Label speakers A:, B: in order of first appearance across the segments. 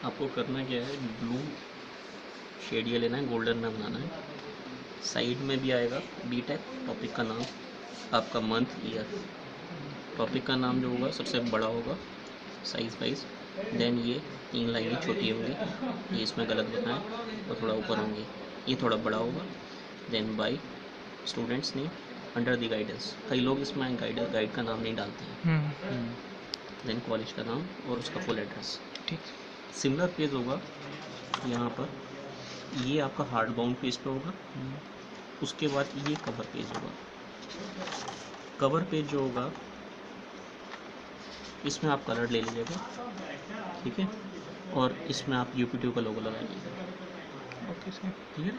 A: आपको करना क्या है, ब्लू शेड ये लेना है, गोल्डन में बनाना है। साइड में भी आएगा बी टाइप, टॉपिक का नाम, आपका मंथ, ईयर, टॉपिक का नाम जो होगा सबसे बड़ा होगा साइज वाइज। देन ये 3 लाइनें छोटी होंगी, ये इसमें गलत बताएं, और थोड़ा ऊपर होंगे, ये थोड़ा बड़ा होगा। Then by students name under the guidance, कई लोग इसमें गाइड का नाम नहीं डालते हैं। देन कॉलेज का नाम और उसका फुल एड्रेस।
B: ठीक।
A: सिमिलर पेज होगा यहाँ पर, ये आपका हार्ड बाउंड पेज पे होगा। उसके बाद ये कवर पेज होगा। कवर पेज जो होगा इसमें आप कलर ले लीजिएगा, ठीक है, और इसमें आप यूपीटी का लोगो लगा लीजिएगा।
B: Okay sir.
A: क्लियर?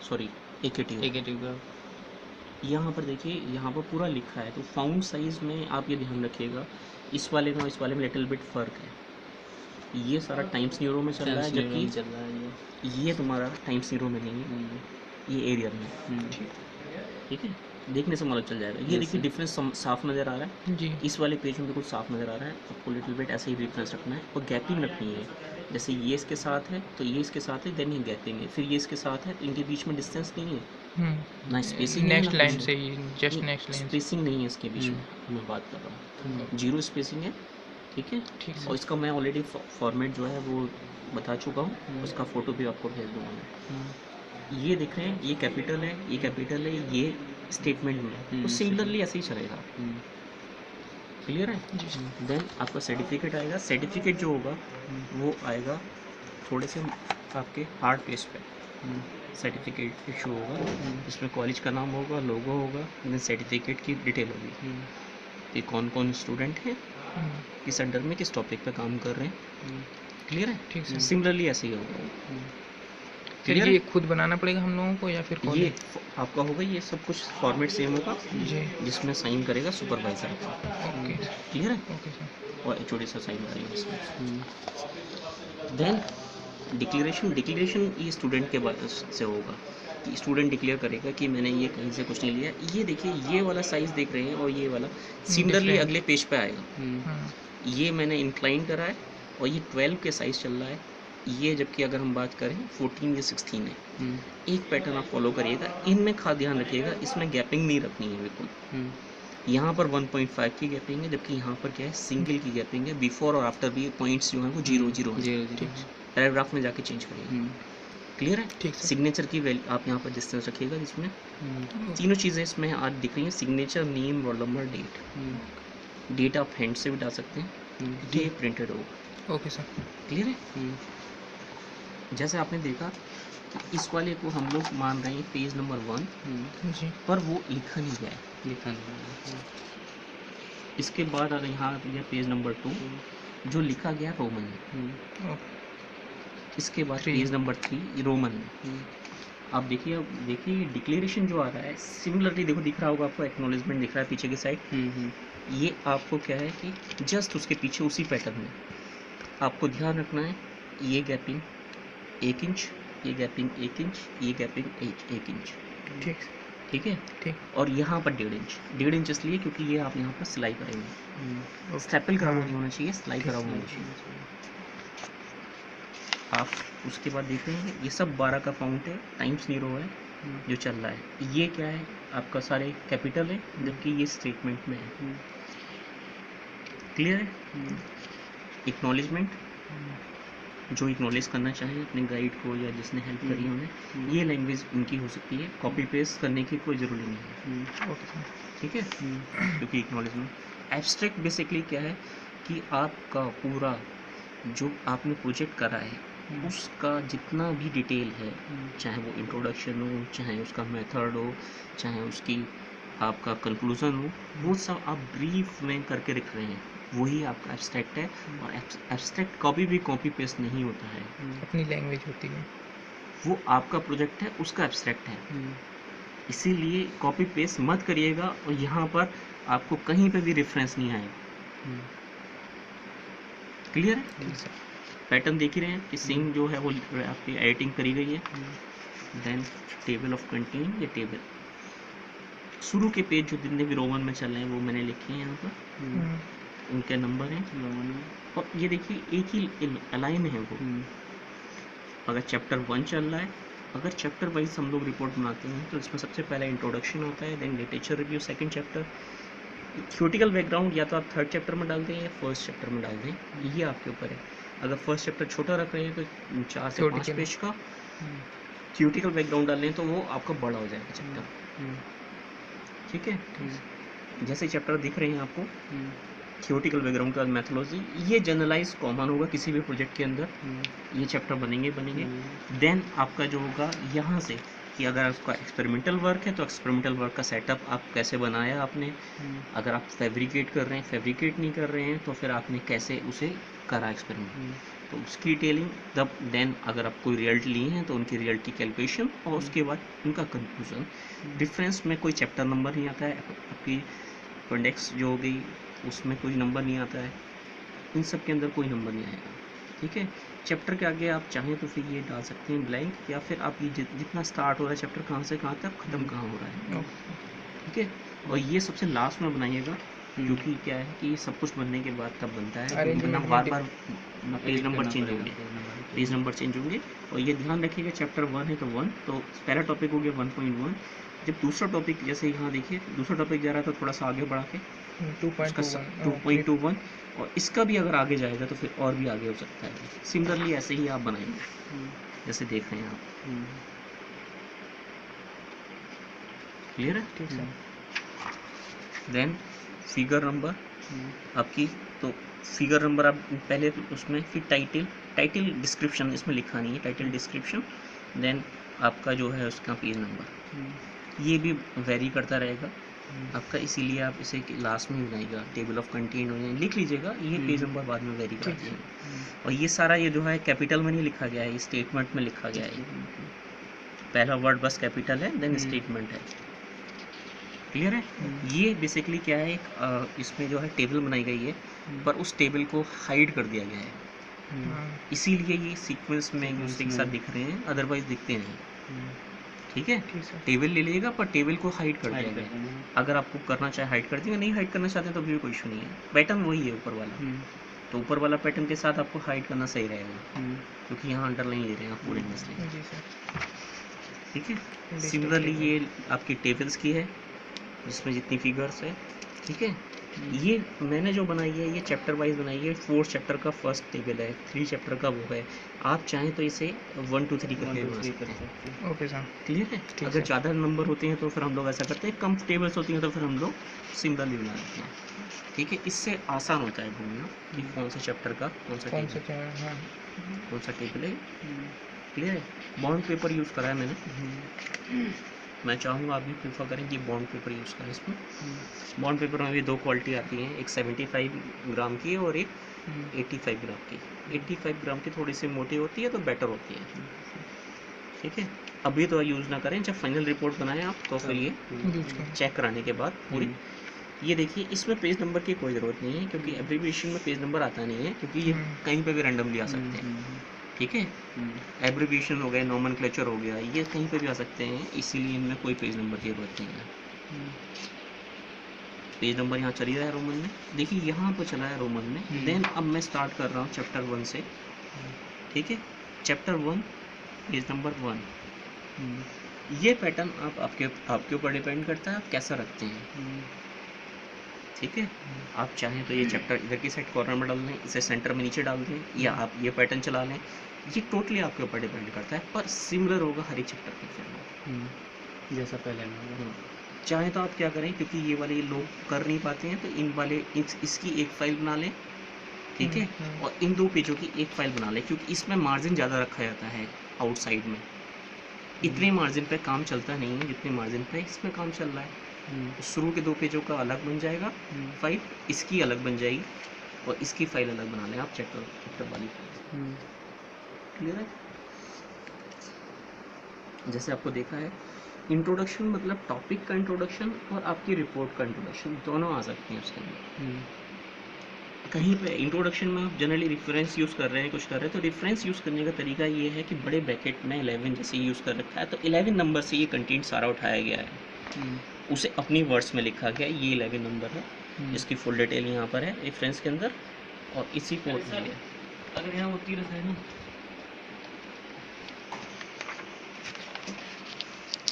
A: सॉरी, एकेटी का। यहाँ पर देखिए, यहाँ पर पूरा लिखा है, तो फाउंट साइज में आप ये ध्यान रखिएगा, इस वाले में और इस वाले में लिटिल बिट फर्क है। ये सारा टाइम्स न्यू रो में चल रहा है, जबकि ये तुम्हारा टाइम्स न्यू रो में नहीं है, ये एरियर में। ठीक है, देखने से मालूम चल जाएगा। ये देखिए डिफरेंस साफ नज़र आ रहा है
B: जी।
A: इस वाले पेज में बिल्कुल साफ नज़र आ रहा है। आपको लिटिल बिट ऐसे ही डिफरेंस रखना है और गैपिंग रखनी है। जैसे ये इसके साथ है तो ये इसके साथ है, देन ये गैपिंग है, फिर ये इसके साथ है, तो इनके बीच में डिस्टेंस नहीं है, ना स्पेसिंग है,
B: नेक्स्ट
A: ना
B: लाइन
A: कुछ
B: से
A: है।
B: ही, जस्ट नेक्स्ट लाइन से।
A: स्पेसिंग नहीं है इसके बीच में, मैं बात कर रहा हूँ, जीरो स्पेसिंग है। ठीक है,
B: ठीक
A: और
B: सर।
A: इसका मैं ऑलरेडी फॉर्मेट जो है वो बता चुका हूँ, उसका फ़ोटो भी आपको भेज दूँगा मैं। ये देख रहे हैं, ये कैपिटल है, ये कैपिटल है, ये स्टेटमेंट में है, तो सिमिलरली ऐसे ही चलेगा। क्लियर है?
B: जी सर।
A: देन आपका सर्टिफिकेट आएगा। सर्टिफिकेट जो होगा वो आएगा थोड़े से आपके हार्ड पेज पे। सर्टिफिकेट इशू होगा, इसमें कॉलेज का नाम होगा, लोगो होगा, देन सर्टिफिकेट की डिटेल होगी, ये कौन कौन स्टूडेंट है, किस अंडर में किस टॉपिक पे काम कर रहे हैं। क्लियर है?
B: ठीक सर।
A: सिमिलरली ऐसे ही होगा।
B: फिर
A: क्लियर
B: ये
A: है?
B: खुद बनाना पड़ेगा हम लोगों को या फिर
A: ये
B: कॉलेज?
A: आपका होगा, ये सब कुछ फॉर्मेट सेम होगा,
B: जी।
A: जिसमें साइन करेगा सुपरवाइजर।
B: ओके।
A: क्लियर है?
B: Okay sir.
A: और एचओडी से साइन करेंगे इसमें। देन डिक्लेरेशन ये स्टूडेंट के बाद से होगा, कि स्टूडेंट डिक्लेयर करेगा कि मैंने ये कहीं से कुछ नहीं लिया। ये देखिए, ये वाला साइज देख रहे हैं और ये वाला सिमिलरली
B: Different.
A: अगले पेज पे आएगा। ये मैंने इंक्लाइन करा है और ये 12 के साइज चल रहा है, ये जबकि अगर हम बात करें 14 या 16 है। एक पैटर्न आप फॉलो करिएगा, इनमें खास ध्यान रखिएगा, इसमें गैपिंग नहीं रखनी है बिल्कुल। यहाँ पर 1.5 की गैपिंग है, जबकि यहाँ पर क्या है, सिंगल की गैपिंग है। बिफोर और आफ्टर भी पॉइंट्स जो हैं वो 0 है। पैराग्राफ में जाके चेंज करिए। क्लियर है?
B: ठीक सर।
A: सिग्नेचर की वैल्यू आप यहाँ पर डिस्टेंस रखिएगा, जिसमें तीनों चीज़ें इसमें आज दिख रही हैं, signature, name, roll number, date. Date आप हैंड से भी डाल सकते हैं, ये प्रिंटेड होगा।
B: Okay sir.
A: क्लियर है? जैसे आपने देखा कि इस वाले को हम लोग मान रहे हैं पेज नंबर 1,
B: जी।
A: पर वो लिखा नहीं गया है। इसके बाद अगर यहाँ यह पेज नंबर 2 जो लिखा गया रोमन में। इसके बाद
B: 3
A: पेज नंबर 3 रोमन में। आप देखिए डिक्लेरेशन जो आ रहा है, सिमिलरली देखो, दिख रहा होगा आपको, एक्नॉलेजमेंट दिख रहा है पीछे की साइड। ये आपको क्या है कि जस्ट उसके पीछे उसी पैटर्न में आपको ध्यान रखना है, ये गैपिंग 1 इंच, ये गैपिंग 1 इंच, ये गैपिंग 1 इंच। ठीक है?
B: ठीक।
A: और यहाँ पर 1.5 इंच इसलिए क्योंकि ये आप यहाँ पर सिलाई करेंगे। स्टेपल करा हुआ नहीं होना चाहिए, सिलाई करा हुआ होना चाहिए। आप उसके बाद देख रहे हैं, ये सब 12 का फाउंट है, टाइम्स न्यू रो है जो चल रहा है। ये क्या है, आपका सारे कैपिटल है, जबकि ये स्टेटमेंट में है। क्लियर है? एक्नॉलेजमेंट, जो एक्नॉलेज करना चाहे अपने गाइड को या जिसने हेल्प करी उन्हें, ये लैंग्वेज उनकी हो सकती है, कॉपी पेस्ट करने की कोई ज़रूरी नहीं है। ठीक है? क्योंकि एक्नॉलेजमेंट एब्स्ट्रैक्ट बेसिकली क्या है कि आपका पूरा जो आपने प्रोजेक्ट करा है उसका जितना भी डिटेल है, चाहे वो इंट्रोडक्शन हो, चाहे उसका मेथड हो, चाहे उसकी आपका कंक्लूज़न हो, वो सब आप ब्रीफ में करके लिख रहे हैं, वही आपका एब्स्ट्रैक्ट है। और एब्स्ट्रैक्ट कभी भी कॉपी पेस्ट नहीं होता है,
B: अपनी लैंग्वेज होती है,
A: वो आपका प्रोजेक्ट है, उसका एब्स्ट्रैक्ट है। इसीलिए कॉपी पेस्ट मत करिएगा, और यहाँ पर आपको कहीं पे भी रेफरेंस नहीं आएगा। क्लियर है? पैटर्न देख ही रहे हैं कि सिंग जो है वो आपकी एडिटिंग करी गई है। देन टेबल ऑफ कंटेंट, ये टेबल शुरू के पेज जो जितने भी रोमन में चल रहे हैं वो मैंने लिखे हैं यहाँ पर। उनके नंबर हैं, और ये देखिए एक ही अलाइन है वो। अगर चैप्टर 1 चल रहा है, अगर चैप्टर वाइज हम लोग रिपोर्ट बनाते हैं तो इसमें सबसे पहले इंट्रोडक्शन होता है, then literature review second chapter, theoretical background या तो आप थर्ड चैप्टर में डाल दें या फर्स्ट चैप्टर में डाल दें, ये आपके ऊपर है। अगर फर्स्ट चैप्टर छोटा रख रहे हैं तो 4 से 5
B: Theoretical।
A: पेज का, थ्योरेटिकल बैकग्राउंड डाल लें तो वो आपका बड़ा हो जाएगा चैप्टर। ठीक है, जैसे चैप्टर दिख रहे हैं आपको, थ्योरेटिकल बैकग्राउंड का मैथोलॉजी, ये जनरलाइज कॉमन होगा किसी भी प्रोजेक्ट के अंदर, ये चैप्टर बनेंगे। देन आपका जो होगा यहाँ से कि अगर आपका एक्सपेरिमेंटल वर्क है तो एक्सपेरिमेंटल वर्क का सेटअप आप कैसे बनाया आपने, अगर आप फैब्रिकेट कर रहे हैं, फैब्रिकेट नहीं कर रहे हैं तो फिर आपने कैसे उसे करा एक्सपेरिमेंट, तो उसकी डिटेलिंग। तब देन अगर आप कोई रिजल्ट लिए हैं तो उनकी रिजल्ट की कैलकुलेशन, और उसके बाद उनका कंक्लूजन। डिफरेंस में कोई चैप्टर नंबर नहीं आता है, आपकी इंडेक्स जो हो गई उसमें कोई नंबर नहीं आता है, इन सब के अंदर कोई नंबर नहीं आएगा। ठीक है, चैप्टर के आगे आप चाहें तो फिर ये डाल सकते हैं ब्लैंक, या फिर आप ये जितना स्टार्ट हो रहा है चैप्टर कहाँ से कहाँ तक ख़त्म कहाँ हो रहा है। ठीक है, और ये सबसे लास्ट में बनाइएगा, क्योंकि क्या है कि सब कुछ बनने के बाद तब बनता है, क्योंकि वरना बार बार पेज नंबर चेंज होंगे, पेज नंबर चेंज होंगे। और ये ध्यान रखिएगा, चैप्टर 1 है तो 1, तो पहला टॉपिक हो गया 1.1। जब दूसरा टॉपिक, जैसे यहाँ देखिए दूसरा टॉपिक जा रहा है तो थोड़ा सा आगे बढ़ा के 2.1, और इसका भी अगर आगे जाएगा तो फिर और भी आगे हो सकता है। सिमिलरली ऐसे ही आप बनाएंगे जैसे देख रहे हैं आप। क्लियर है?
B: ठीक है।
A: देन फिगर नंबर आपकी, तो फिगर नंबर आप पहले उसमें, फिर टाइटल डिस्क्रिप्शन इसमें लिखा नहीं है, टाइटल डिस्क्रिप्शन, देन आपका जो है उसका पेज नंबर, ये भी वेरी करता रहेगा आपका, इसीलिए आप इसे लास्ट में बनाइएगा। टेबल ऑफ कंटेंट लिख लीजिएगा, ये पेज नंबर बाद में वेरी कर दिएगा। और ये सारा ये जो है कैपिटल में नहीं लिखा गया है, स्टेटमेंट में लिखा गया है। पहला वर्ड बस कैपिटल है, देन स्टेटमेंट है। क्लियर है? ये बेसिकली क्या है, इसमें जो है टेबल बनाई गई है, पर उस टेबल को हाइड कर दिया गया है, इसीलिए ये सीक्वेंस में एक दूसरे के साथ दिख रहे हैं, अदरवाइज दिखते नहीं। ठीक है, टेबल ले लीजिएगा पर टेबल को हाइड कर दिया गया। अगर आपको करना चाहे हाइड कर दिएगा, नहीं हाइड करना चाहते हैं तो भी कोई इशू नहीं है, पैटर्न वही है ऊपर वाला, तो ऊपर वाला पैटर्न के साथ आपको हाइड करना सही रहेगा, क्योंकि यहाँ अंडरलाइन ले रहे हैं आप पूरे मसले। ठीक है, सिमिलरली ये आपकी टेबल्स की है जिसमें जितनी फिगर्स है। ठीक है, ये मैंने जो बनाई है ये चैप्टर वाइज बनाई है। 4 चैप्टर का फर्स्ट टेबल है, 3 चैप्टर का वो है। आप चाहें तो इसे 1 2 3 करके बना सकते हैं।
B: ओके सर,
A: क्लियर है? अगर ज़्यादा नंबर होते हैं तो फिर हम लोग ऐसा करते हैं, कम टेबल्स होती हैं तो फिर हम लोग सिमिलरली बना देते हैं। ठीक है, इससे आसान होता है ढूंढना कि कौन सा चैप्टर का कौन सा टेबल है। क्लियर है? बॉन्ड पेपर यूज़ करा है मैंने, मैं चाहूँगा आप भी प्रीफर करें कि बॉन्ड पेपर यूज़ करें इसमें। बॉन्ड पेपर में भी 2 क्वालिटी आती हैं, एक 75 ग्राम की और एक 85 ग्राम की। 85 ग्राम की थोड़ी सी मोटी होती है तो बेटर होती है। ठीक है, अभी तो यूज़ ना करें, जब फाइनल रिपोर्ट बनाएं आप तो फिर ये चेक कराने के बाद पूरी। ये देखिए, इसमें पेज नंबर की कोई ज़रूरत नहीं है, क्योंकि एब्रीविएशन में पेज नंबर आता नहीं है, क्योंकि ये कहीं पे भी रैंडमली आ सकते हैं। ठीक है, एब्रीविएशन हो गया, नोमेनक्लेचर हो गया, ये कहीं पे भी आ सकते हैं, इसीलिए इनमें कोई पेज नंबर की जरूरत नहीं है। पेज नंबर यहाँ चल ही रहा है रोमन में, देखिए यहाँ पर चला है रोमन में। देन अब मैं स्टार्ट कर रहा हूँ चैप्टर 1 से। ठीक है, चैप्टर 1 पेज नंबर 1। ये पैटर्न आपके ऊपर डिपेंड करता है आप कैसा रखते हैं। ठीक है, आप चाहें तो ये चैप्टर इधर की साइड कॉर्नर में डाल दें, इसे सेंटर में नीचे डाल दें, या आप ये पैटर्न चला लें, ये टोटली आपके ऊपर डिपेंड करता है, पर सिमिलर होगा हर एक चैप्टर के फिर
C: जैसा पहले में।
A: चाहे तो आप क्या करें, क्योंकि ये वाले लोग कर नहीं पाते हैं, तो इन वाले इसकी एक फाइल बना लें। ठीक है, और इन 2 पेजों की एक फाइल बना लें, क्योंकि इसमें मार्जिन ज़्यादा रखा जाता है आउटसाइड में। इतने मार्जिन पे काम चलता नहीं है जितने मार्जिन पे इसमें काम चल रहा है। शुरू के 2 पेजों का अलग बन जाएगा फाइल, इसकी अलग बन जाएगी, और इसकी फाइल अलग बना लें आप चैप्टर वाली फाइल। क्लियर है? जैसे आपको देखा है, इंट्रोडक्शन मतलब टॉपिक का इंट्रोडक्शन और आपकी रिपोर्ट का इंट्रोडक्शन दोनों आ सकते हैं उसके अंदर। कहीं पे इंट्रोडक्शन में आप जनरली रेफरेंस यूज़ कर रहे हैं, कुछ कर रहे हैं, तो रेफरेंस यूज़ करने का तरीका ये है कि बड़े ब्रैकेट में 11 जैसे यूज़ कर रखा है, तो 11 नंबर से ये कंटेंट सारा उठाया गया है, उसे अपनी वर्ड्स में लिखा गया, ये 11 नंबर है, इसकी फुल डिटेल यहाँ पर है रेफरेंस के अंदर और इसी पोर्ट में है।
C: अगर यहाँ होती है ना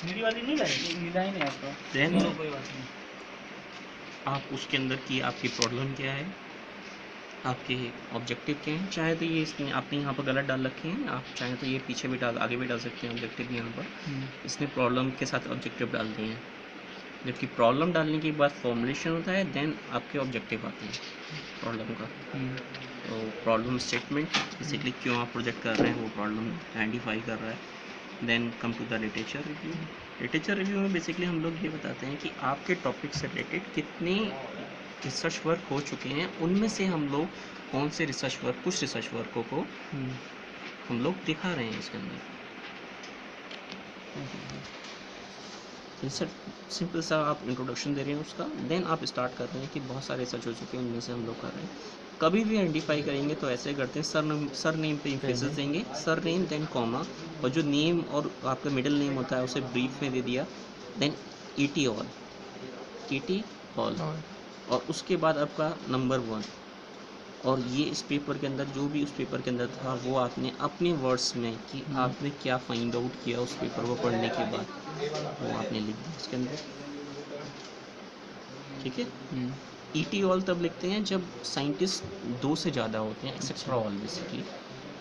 C: मेरी वाली नहीं लाइन है आपका,
A: Then-
C: चलो कोई बात नहीं।
A: आप उसके अंदर की आपकी प्रॉब्लम क्या है, आपके ऑब्जेक्टिव क्या हैं, चाहे तो ये इसने आपने यहाँ पर गलत डाल रखे हैं, आप चाहे तो ये पीछे भी डाल आगे भी डाल सकते हैं ऑब्जेक्टिव यहाँ पर। इसने प्रॉब्लम के साथ ऑब्जेक्टिव डाल दिए हैं, जबकि प्रॉब्लम डालने के बाद फॉर्मुलेशन होता है, देन आपके ऑब्जेक्टिव आते हैं प्रॉब्लम का। तो प्रॉब्लम स्टेटमेंट बेसिकली क्यों आप प्रोजेक्ट कर रहे हैं वो प्रॉब्लम आइडेंटिफाई कर रहा है। Then come to the literature review. Literature review में बेसिकली हम लोग ये बताते हैं कि आपके टॉपिक से रिलेटेड कितने रिसर्च वर्क हो चुके हैं, उनमें से हम लोग कौन से रिसर्च वर्क, कुछ रिसर्च वर्कों को हम लोग दिखा रहे हैं इसके अंदर। रिसर्च सिंपल सा आप इंट्रोडक्शन दे रहे हैं उसका, देन आप स्टार्ट कर रहे हैं कि बहुत सारे रिसर्च हो चुके हैं, उनमें से हम लोग कर रहे हैं। कभी भी आइडेंटिफाई करेंगे तो ऐसे करते हैं, सर नेम पे इम्फेसिस देंगे, सर नेम देन कॉमा, और जो नेम और आपका मिडिल नेम होता है उसे ब्रीफ में दे दिया, then et al, et al, और उसके बाद आपका नंबर 1। और ये इस पेपर के अंदर जो भी उस पेपर के अंदर था वो आपने अपने वर्ड्स में कि आपने क्या फाइंड आउट किया उस पेपर को पढ़ने के बाद, वो आपने लिख दिया इसके अंदर। ठीक है। ईटी ऑल तब लिखते हैं जब साइंटिस्ट 2 से ज़्यादा होते हैं, एक्सेट्रा ऑल बेसिकली।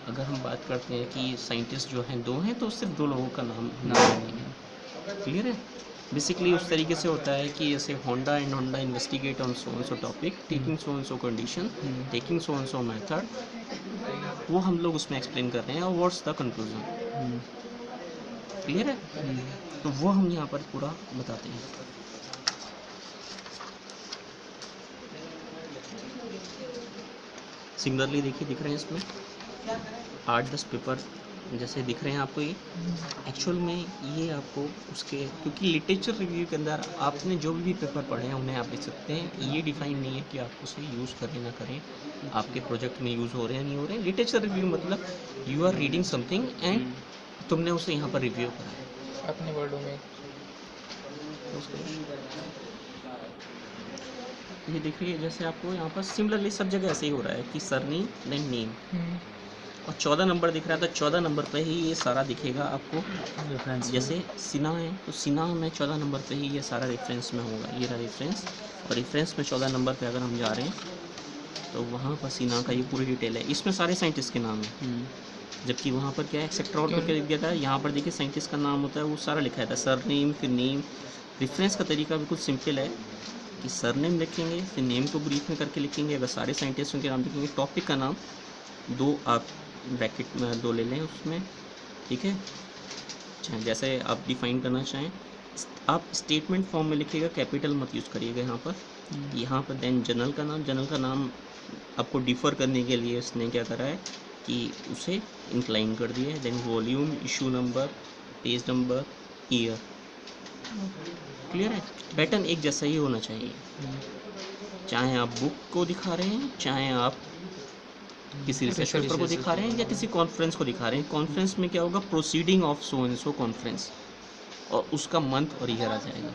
A: अगर हम बात करते हैं कि साइंटिस्ट जो हैं 2 हैं तो सिर्फ 2 लोगों का नाम लेंगे। क्लियर है। बेसिकली उस तरीके से होता है कि जैसे Honda and Honda investigate on so and so topic, taking so and so condition, taking so and so method, वो हम लोग उसमें एक्सप्लेन कर रहे हैं, और व्हाट्स द कंक्लूजन। क्लियर है। तो वो हम यहाँ पर पूरा बताते हैं। सिमिलरली देखिए, दिख रहे हैं इसमें 8-10 पेपर जैसे दिख रहे हैं आपको। ये एक्चुअल में ये आपको उसके, क्योंकि लिटरेचर रिव्यू के अंदर आपने जो भी पेपर पढ़े हैं उन्हें आप लिख सकते हैं। ये डिफाइन नहीं है कि आप उसे यूज़ करें ना करें, आपके प्रोजेक्ट में यूज़ हो रहे हैं नहीं हो रहे हैं। लिटरेचर रिव्यू मतलब you are reading something and तुमने उसे यहाँ पर रिव्यू करा है
B: अपने वर्डों में।
A: ये देखिए, जैसे आपको यहाँ पर सिमिलरली सब जगह ऐसे ही हो रहा है कि सरनेम देन नेम, और 14 नंबर दिख रहा है तो 14 नंबर पे ही ये सारा दिखेगा आपको रेफरेंस। जैसे सिन्हा है तो सिन्हा में 14 नंबर पे ही ये सारा रेफरेंस में होगा, ये रहा रेफरेंस, और रेफरेंस में 14 नंबर पे अगर हम जा रहे हैं तो वहाँ पर सिन्हा का ये पूरी डिटेल है। इसमें सारे साइंटिस्ट के नाम है, जबकि वहाँ पर क्या है एक्सेट्रा और करके लिख दिया था। यहाँ पर देखिए साइंटिस्ट का नाम होता है वो सारा लिखा था, सर नेम फिर नेम। रेफरेंस का तरीका बिल्कुल सिंपल है कि सर नेम लिखेंगे, फिर नेम को ब्रीफ में करके लिखेंगे, अगर सारे साइंटिस्टों के नाम लिखेंगे, टॉपिक का नाम 2 आप ब्रैकेट में 2 ले लें उसमें। ठीक है, चाहे जैसे आप डिफाइन करना चाहें। आप स्टेटमेंट फॉर्म में लिखिएगा, कैपिटल मत यूज़ करिएगा यहाँ पर। यहाँ पर देन जर्नल का नाम आपको डिफ़र करने के लिए उसने क्या करा है कि उसे इंक्लाइन कर दिया है। Then volume, issue number, page number, year. Clear है। पैटर्न एक जैसा ही होना चाहिए, चाहे आप बुक को दिखा रहे हैं, चाहे आप किसी रिसर्च पेपर को दिखा रहे हैं, या किसी कॉन्फ्रेंस को दिखा रहे हैं। कॉन्फ्रेंस में क्या होगा, proceeding of so and so conference, और उसका मंथ और ईयर आ जाएगा।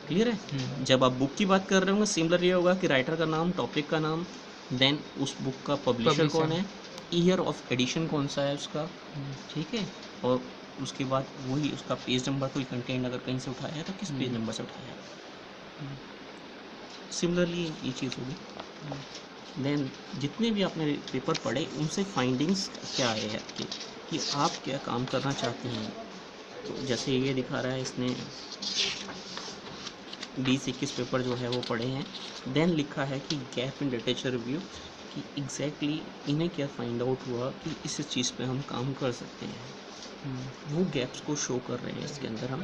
A: क्लियर है। जब आप बुक की बात कर रहे होंगे सिमिलर ये होगा कि राइटर का नाम, टॉपिक का नाम, देन उस बुक का पब्लिशर कौन है, ईयर ऑफ एडिशन कौन सा है उसका। ठीक है, और उसके बाद वही उसका पेज नंबर, कोई कंटेंट अगर कहीं से उठाया है तो किस पेज नंबर से उठाया है। सिमिलरली ये चीज़ होगी। देन जितने भी आपने पेपर पढ़े उनसे फाइंडिंग्स क्या है आपके, कि आप क्या काम करना चाहते हैं। तो जैसे ये दिखा रहा है, इसने 20-21 पेपर जो है वो पढ़े हैं। देन लिखा है कि गैप इन लिटरेचर रिव्यू, कि एग्जैक्टली इन्हें क्या फाइंड आउट हुआ कि इस चीज़ पे हम काम कर सकते हैं। वो गैप्स को शो कर रहे हैं इसके अंदर हम।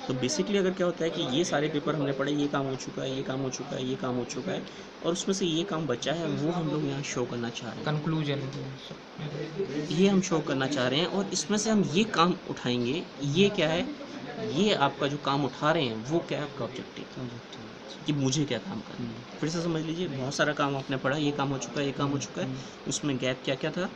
A: तो बेसिकली अगर क्या होता है कि ये सारे पेपर हमने पढ़े, ये काम हो चुका है, ये काम हो चुका है, ये काम हो चुका है, और उसमें से ये काम बचा है, वो हम लोग यहाँ शो करना चाह रहे हैं।
B: कंक्लूजन
A: ये हम शो करना चाह रहे हैं, और इसमें से हम ये काम उठाएंगे। ये क्या है, ये आपका जो काम उठा रहे हैं वो क्या है आपका ऑब्जेक्टिव, कि मुझे क्या काम करना है। फिर से समझ लीजिए, बहुत सारा काम आपने पढ़ा, ये काम हो चुका है, ये काम हो चुका है, उसमें गैप क्या क्या था,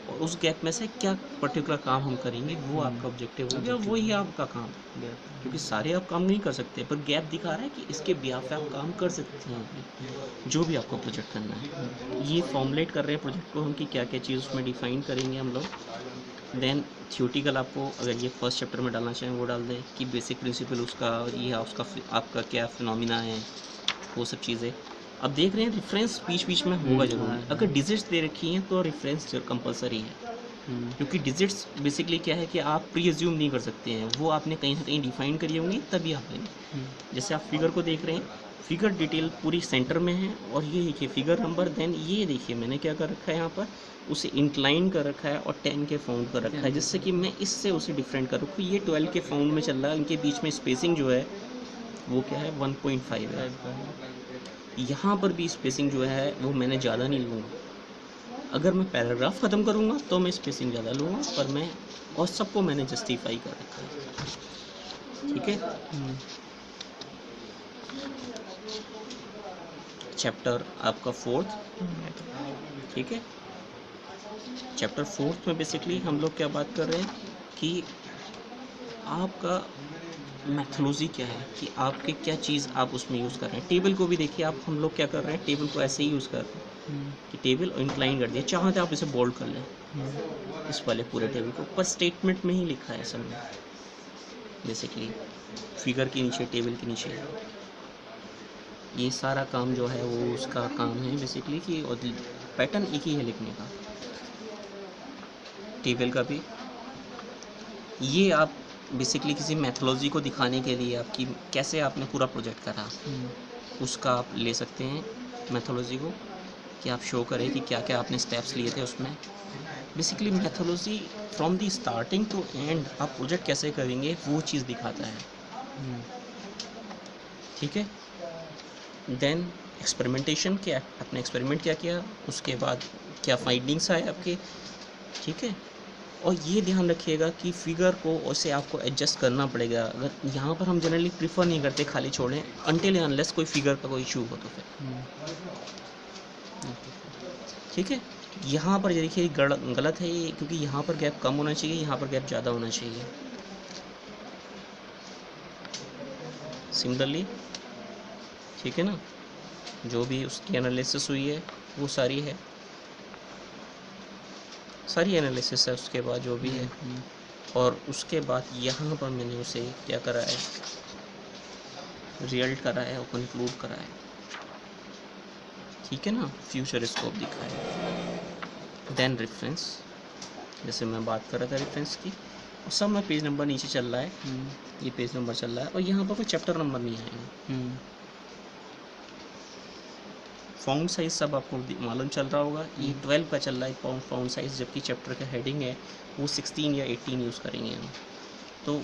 A: और उस गैप में से क्या पर्टिकुलर काम हम करेंगे, वो आपका ऑब्जेक्टिव होगा, वही आपका काम है। क्योंकि सारे आप काम नहीं कर सकते, पर गैप दिखा रहा है कि इसके बिहाफ पे आप काम कर सकते हैं जो भी आपको प्रोजेक्ट करना है। ये फॉर्मुलेट कर रहे हैं प्रोजेक्ट को हम कि क्या क्या चीज़ उसमें डिफाइन करेंगे हम लोग। देन थियोटिकल आपको अगर ये फर्स्ट चैप्टर में डालना चाहें वो डाल दें कि बेसिक प्रिंसिपल उसका ये उसका आपका क्या फिनोमिना है, वो सब चीज़ें। अब देख रहे हैं रेफरेंस बीच बीच में होगा जरूर। अगर डिजिट्स दे रखी हैं तो रेफरेंस कंपलसरी है, क्योंकि डिजिट्स बेसिकली क्या है कि आप प्री एज्यूम नहीं कर सकते हैं, वो आपने कहीं ना कहीं डिफाइन करी होंगी तभी आप लेंगे। जैसे आप फिगर को देख रहे हैं, फिगर डिटेल पूरी सेंटर में है और ये देखिए फिगर नंबर, देन ये देखिए मैंने क्या कर रखा है यहाँ पर, उसे इंक्लाइन कर रखा है और 10 के फाउंड कर रखा है, जिससे कि मैं इससे उसे डिफरेंट कर रखूँ। ये 12 के फाउंड में चल रहा है, इनके बीच में स्पेसिंग जो है वो क्या है 1.5 है। यहाँ पर भी स्पेसिंग जो है वो मैंने ज़्यादा नहीं लूँगा। अगर मैं पैराग्राफ ख़त्म करूँगा तो मैं स्पेसिंग ज़्यादा लूँगा, पर मैं और सबको मैंने जस्टिफाई कर रखा है। ठीक है। चैप्टर आपका 4th, ठीक है। चैप्टर 4th में बेसिकली हम लोग क्या बात कर रहे हैं कि आपका मैथोलॉजी क्या है, कि आपके क्या चीज़ आप उसमें यूज़ कर रहे हैं। टेबल को भी देखिए आप, हम लोग क्या कर रहे हैं, टेबल को ऐसे ही यूज़ कर रहे हैं कि टेबल इंक्लाइन कर दिया, चाहते आप इसे बोल्ड कर लें इस वाले पूरे टेबल को, पर स्टेटमेंट में ही लिखा है सब बेसिकली, फिगर के नीचे टेबल के नीचे। ये सारा काम जो है वो उसका काम है बेसिकली कि और पैटर्न एक ही है लिखने का, टेबल का भी। ये आप बेसिकली किसी मैथोलॉजी को दिखाने के लिए आपकी कैसे आपने पूरा प्रोजेक्ट करा उसका आप ले सकते हैं मैथोलॉजी को, कि आप शो करें कि क्या क्या आपने स्टेप्स लिए थे उसमें। Basically methodology from the starting to end आप प्रोजेक्ट कैसे करेंगे वो चीज़ दिखाता है। ठीक है। देन एक्सपेरिमेंटेशन, क्या आपने एक्सपेरिमेंट क्या किया, उसके बाद क्या फाइंडिंग्स आए आपके। ठीक है। और ये ध्यान रखिएगा कि फिगर को उसे आपको एडजस्ट करना पड़ेगा। अगर यहाँ पर हम जनरली प्रीफर नहीं करते खाली छोड़ें अनटिल अनलेस कोई फिगर का कोई इशू हो तो फिर। ठीक है। यहाँ पर देखिए गलत है ये, क्योंकि यहाँ पर गैप कम होना चाहिए, यहाँ पर गैप ज़्यादा होना चाहिए। सिमिलरली, ठीक है ना, जो भी उसकी एनालिसिस हुई है वो सारी है, सारी एनालिसिस है उसके बाद जो भी है। और उसके बाद यहाँ पर मैंने उसे क्या करा है, रिजल्ट करा है और कंक्लूड करा है। ठीक है ना, फ्यूचर स्कोप दिखा है। देन रेफरेंस, जैसे मैं बात कर रहा था रेफरेंस की, और सब में पेज नंबर नीचे चल रहा है, ये पेज नंबर चल रहा है और यहाँ पर कोई चैप्टर नंबर नहीं आएगा। फाउंड साइज सब आपको मालूम चल रहा होगा, ये 12 का चल रहा है फाउंड साइज, जबकि चैप्टर का हेडिंग है वो 16 या 18 यूज़ करेंगे हम। तो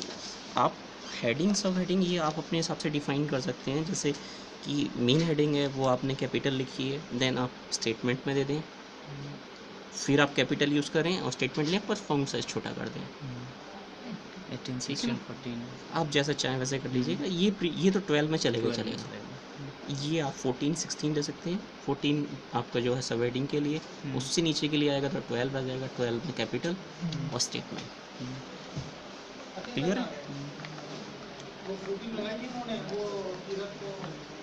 A: आप हेडिंग सब हेडिंग ये आप अपने हिसाब से डिफ़ाइन कर सकते हैं, जैसे कि मेन हेडिंग है वो आपने कैपिटल लिखी है, देन आप स्टेटमेंट में दे दें, फिर आप कैपिटल यूज़ करें और स्टेटमेंट लें पर फाउंड साइज छोटा कर दें।
C: 18, 16, 14
A: आप जैसा चाहें वैसे कर लीजिएगा। ये तो 12 में चलेगा। ये आप 14, 16 दे सकते हैं। 14 आपका जो है सब हेडिंग के लिए, उससे नीचे के लिए आएगा तो 12 आ जाएगा, 12 में कैपिटल और स्टेटमेंट। क्लियर है?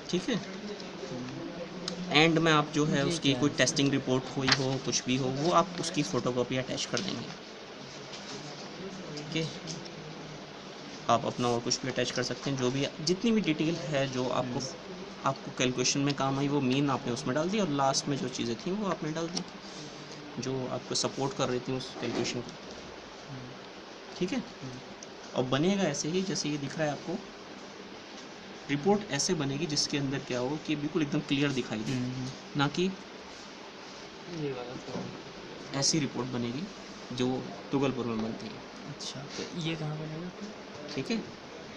A: ठीक है। एंड में आप जो है उसकी कोई टेस्टिंग रिपोर्ट हुई हो, कुछ भी हो, वो आप उसकी फ़ोटोकॉपी अटैच कर देंगे। ठीक है। आप अपना और कुछ भी अटैच कर सकते हैं, जो भी जितनी भी डिटेल है जो आपको कैलकुलेशन में काम आई वो मेन आपने उसमें डाल दी, और लास्ट में जो चीज़ें थी वो आपने डाल दी जो आपको सपोर्ट कर रही थी उस कैलकुलेशन को। ठीक है। और बनेगा ऐसे ही जैसे ये दिख रहा है आपको, रिपोर्ट ऐसे बनेगी जिसके अंदर क्या हो कि बिल्कुल एकदम क्लियर दिखाई दे, ना कि
C: ये वाला तो।
A: ऐसी रिपोर्ट बनेगी जो तुगलपुर में बनती है।
C: अच्छा, तो ये कहाँ बनेगा?
A: ठीक है।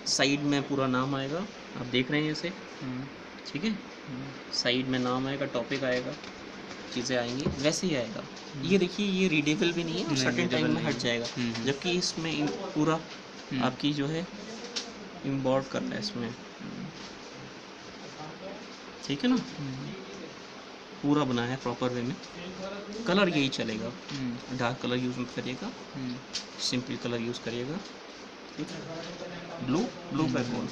A: साइड में पूरा नाम आएगा, आप देख रहे हैं इसे। ठीक है। साइड में नाम आएगा, टॉपिक आएगा, चीज़ें आएंगी, वैसे ही आएगा। ये देखिए ये रीडेबल भी नहीं है और सर्टेन टाइम में हट जाएगा, जबकि इसमें पूरा आपकी जो है इम्बॉर्ड करना है इसमें। ठीक है ना। पूरा बनाया है प्रॉपर वे में। कलर यही चलेगा,
C: हम्म,
A: डार्क कलर यूज़ मत करिएगा,
C: हम्म,
A: सिंपल कलर यूज़ करिएगा। ठीक, ब्लू ब्लू बैकग्राउंड,